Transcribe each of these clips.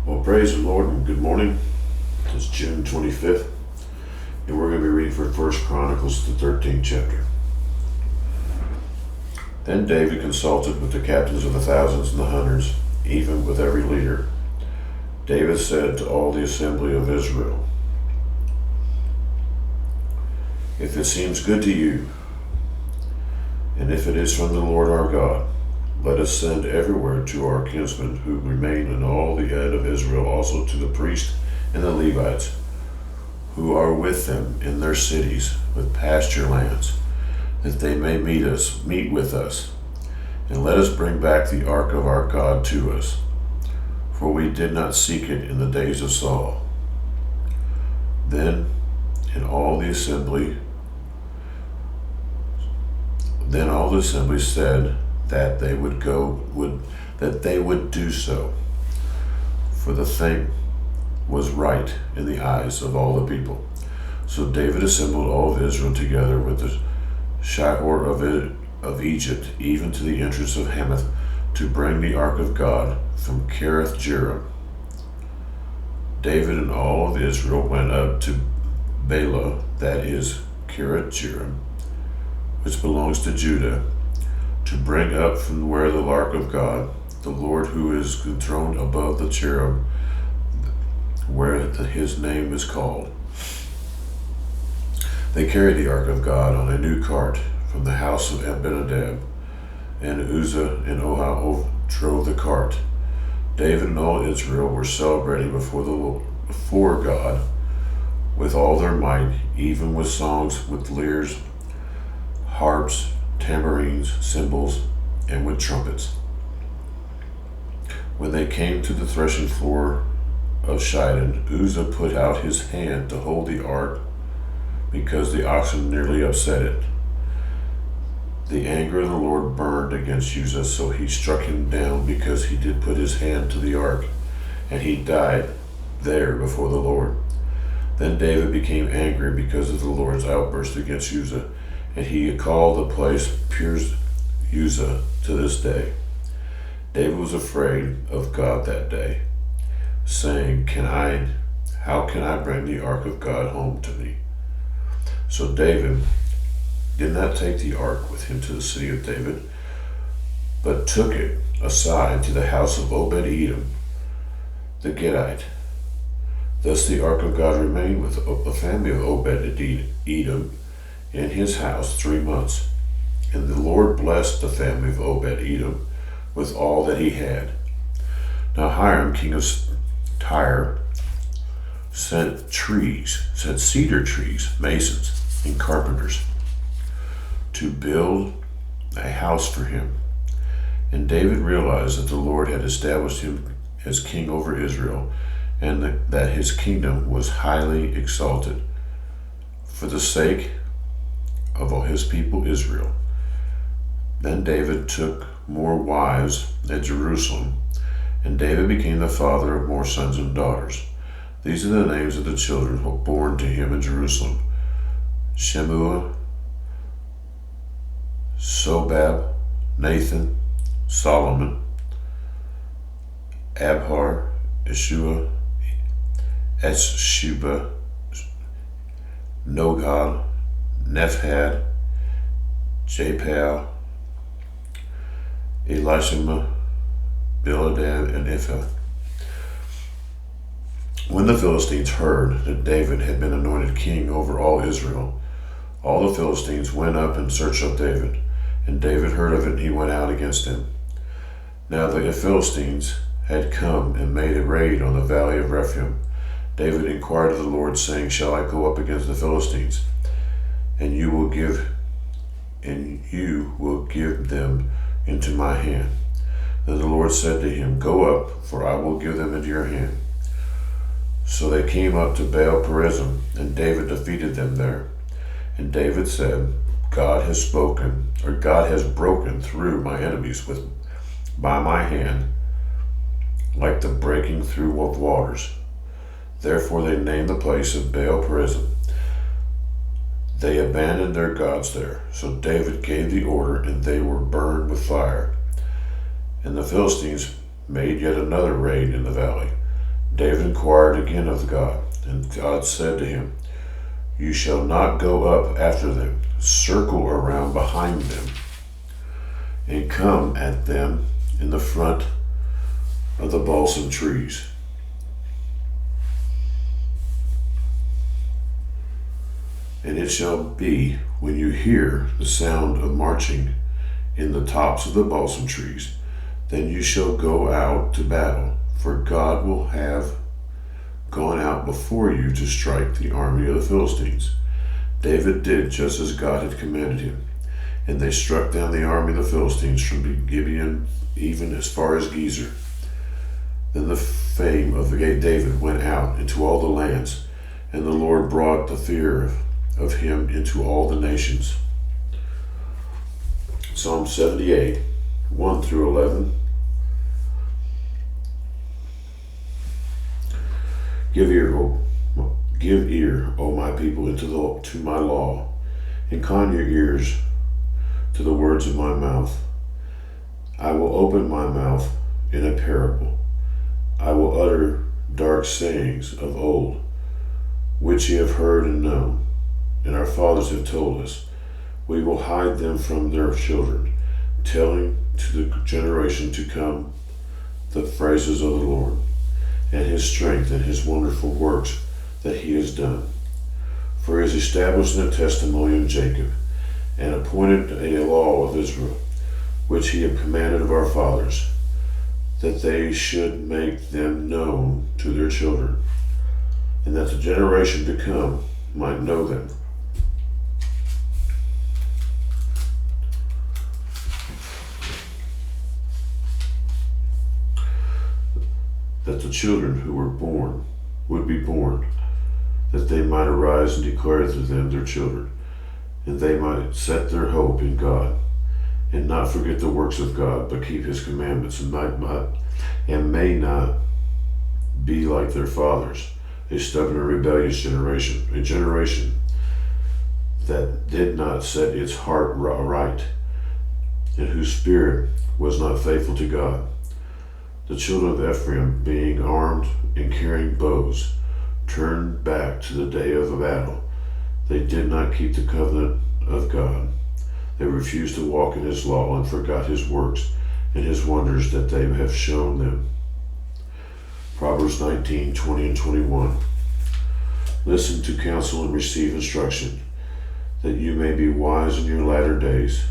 Well, praise the Lord and good morning. It's June 25th, and we're going to be reading for 1 Chronicles, the 13th chapter. Then David consulted with the captains of the thousands and the hundreds, even with every leader. David said to all the assembly of Israel, "If it seems good to you, and if it is from the Lord our God, let us send everywhere to our kinsmen who remain in all the head of Israel, also to the priests and the Levites, who are with them in their cities with pasture lands, that they may meet with us. And let us bring back the ark of our God to us, for we did not seek it in the days of Saul." Then all the assembly said that they would do so, for the thing was right in the eyes of all the people. So David assembled all of Israel together with the Shihor of Egypt, even to the entrance of Hamath, to bring the ark of God from Kiriath Jearim. David and all of Israel went up to Bela, that is Kiriath Jearim, which belongs to Judah, to bring up from where the ark of God, the Lord who is enthroned above the cherub, where his name is called. They carried the ark of God on a new cart from the house of Abinadab, and Uzzah and Ohio drove the cart. David and all Israel were celebrating before God with all their might, even with songs, with lyres, harps, tambourines, cymbals, and with trumpets. When they came to the threshing floor of Shidon, Uzzah put out his hand to hold the ark, because the oxen nearly upset it. The anger of the Lord burned against Uzzah, so he struck him down because he did put his hand to the ark, and he died there before the Lord. Then David became angry because of the Lord's outburst against Uzzah, and he called the place Uzzah to this day. David was afraid of God that day, saying, "How can I bring the ark of God home to me?" So David did not take the ark with him to the city of David, but took it aside to the house of Obed-Edom the Gittite. Thus the ark of God remained with the family of Obed-Edom in his house 3 months. And the Lord blessed the family of Obed-Edom with all that he had. Now Hiram, king of Tyre, sent cedar trees, masons, and carpenters to build a house for him. And David realized that the Lord had established him as king over Israel, and that his kingdom was highly exalted for the sake of all his people Israel. Then David took more wives at Jerusalem, and David became the father of more sons and daughters. These are the names of the children who were born to him in Jerusalem: Shemua, Sobab, Nathan, Solomon, Abhar, Ishua, Eshsheba, Nogad, Nephhad, Japal, Elishama, Biladad, and Ipha. When the Philistines heard that David had been anointed king over all Israel, all the Philistines went up in search of David, and David heard of it, and he went out against them. Now the Philistines had come and made a raid on the valley of Rephaim. David inquired of the Lord, saying, "Shall I go up against the Philistines? And you will give them into my hand." Then the Lord said to him, "Go up, for I will give them into your hand." So they came up to Baal Perazim, and David defeated them there. And David said, God has broken through my enemies by my hand, like the breaking through of waters. Therefore they named the place of Baal Perazim. They abandoned their gods there. So David gave the order, and they were burned with fire. And the Philistines made yet another raid in the valley. David inquired again of God, and God said to him, "You shall not go up after them. Circle around behind them, and come at them in the front of the balsam trees." And it shall be, when you hear the sound of marching in the tops of the balsam trees, then you shall go out to battle, for God will have gone out before you to strike the army of the Philistines. David did just as God had commanded him, and they struck down the army of the Philistines from Gibeon even as far as Gezer. Then the fame of David went out into all the lands, and the Lord brought the fear of him into all the nations. Psalm 78, 1 through 11. Give ear, O my people, to my law. Incline your ears to the words of my mouth. I will open my mouth in a parable. I will utter dark sayings of old, which ye have heard and known, and our fathers have told us. We will hide them from their children, telling to the generation to come the praises of the Lord, and his strength and his wonderful works that he has done. For he has established a testimony in Jacob, and appointed a law of Israel, which he had commanded of our fathers, that they should make them known to their children, and that the generation to come might know them. That the children who were born would be born, that they might arise and declare to them their children, and they might set their hope in God, and not forget the works of God, but keep his commandments, and may not be like their fathers, a stubborn and rebellious generation, a generation that did not set its heart right, and whose spirit was not faithful to God. The children of Ephraim, being armed and carrying bows, turned back to the day of the battle. They did not keep the covenant of God. They refused to walk in his law and forgot his works and his wonders that they have shown them. Proverbs 19, 20 and 21. Listen to counsel and receive instruction, that you may be wise in your latter days.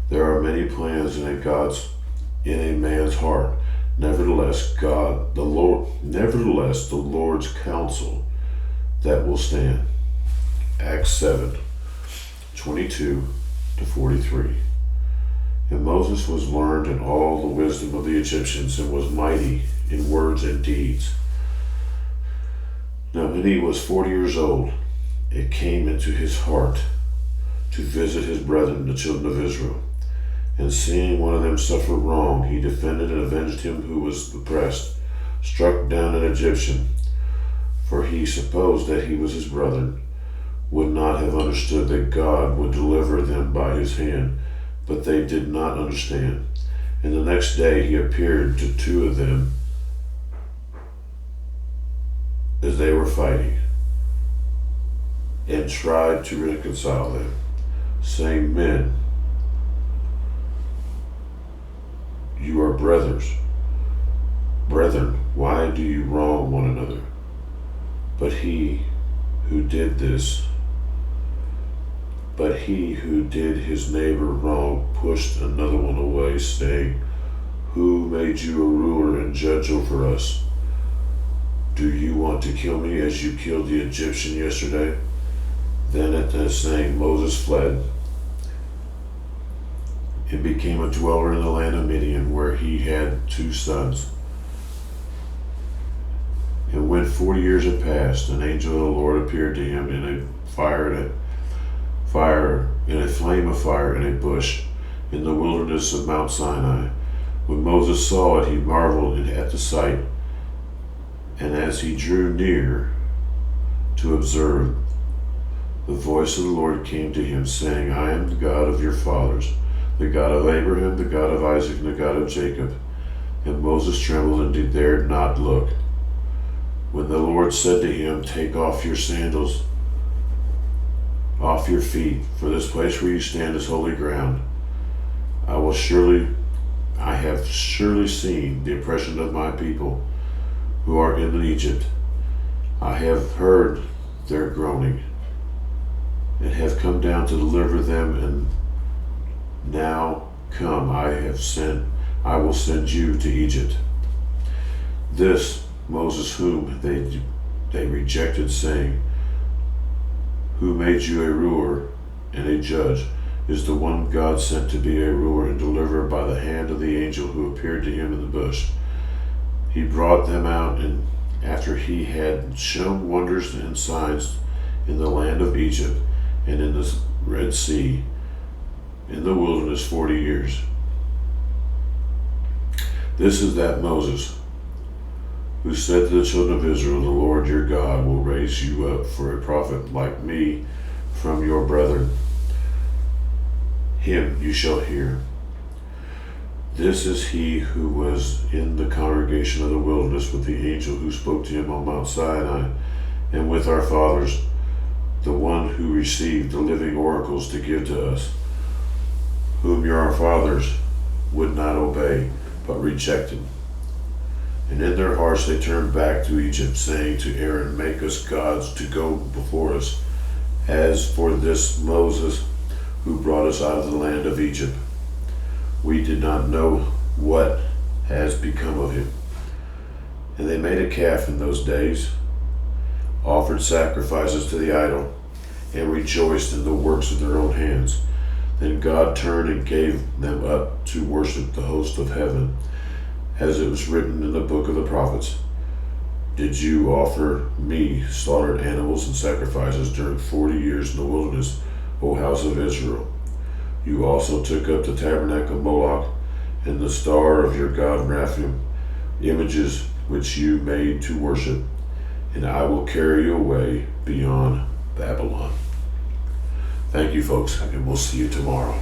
There are many plans in a man's heart. Nevertheless, the Lord's counsel that will stand. Acts 7, 22 to 43. And Moses was learned in all the wisdom of the Egyptians, and was mighty in words and deeds. Now when he was 40 years old, it came into his heart to visit his brethren, the children of Israel. And seeing one of them suffer wrong, he defended and avenged him who was oppressed, struck down an Egyptian. For he supposed that he was his brother, would not have understood that God would deliver them by his hand, but they did not understand. And the next day he appeared to two of them as they were fighting, and tried to reconcile them, saying, Men, you are brothers. Brethren, why do you wrong one another? But he who did his neighbor wrong pushed another one away, saying, Who made you a ruler and judge over us? Do you want to kill me as you killed the Egyptian yesterday? Then at that saying Moses fled, and became a dweller in the land of Midian, where he had 2 sons. And when 40 years had passed, an angel of the Lord appeared to him in a flame of fire in a bush in the wilderness of Mount Sinai. When Moses saw it, he marveled at the sight. And as he drew near to observe, the voice of the Lord came to him, saying, I am the God of your fathers, the God of Abraham, the God of Isaac, and the God of Jacob. And Moses trembled and dared not look. when the Lord said to him, "Take off your sandals off your feet, for this place where you stand is holy ground. I have surely seen the oppression of my people who are in Egypt. I have heard their groaning and have come down to deliver them, and now come, I will send you to Egypt." This Moses, whom they rejected, saying, "Who made you a ruler and a judge?" is the one God sent to be a ruler and deliverer by the hand of the angel who appeared to him in the bush. He brought them out, and after he had shown wonders and signs in the land of Egypt and in the Red Sea, in the wilderness 40 years. This is that Moses who said to the children of Israel, "The Lord your God will raise you up for a prophet like me from your brethren. Him you shall hear." This is he who was in the congregation of the wilderness with the angel who spoke to him on Mount Sinai, and with our fathers, the one who received the living oracles to give to us, whom your fathers would not obey, but rejected. And in their hearts they turned back to Egypt, saying to Aaron, "Make us gods to go before us, as for this Moses who brought us out of the land of Egypt. We did not know what has become of him." And they made a calf in those days, offered sacrifices to the idol, and rejoiced in the works of their own hands. Then God turned and gave them up to worship the host of heaven, as it was written in the book of the prophets, "Did you offer me slaughtered animals and sacrifices during 40 years in the wilderness, O house of Israel? You also took up the tabernacle of Moloch and the star of your god Rephaim, images which you made to worship, and I will carry you away beyond Babylon." Thank you, folks, and we'll see you tomorrow.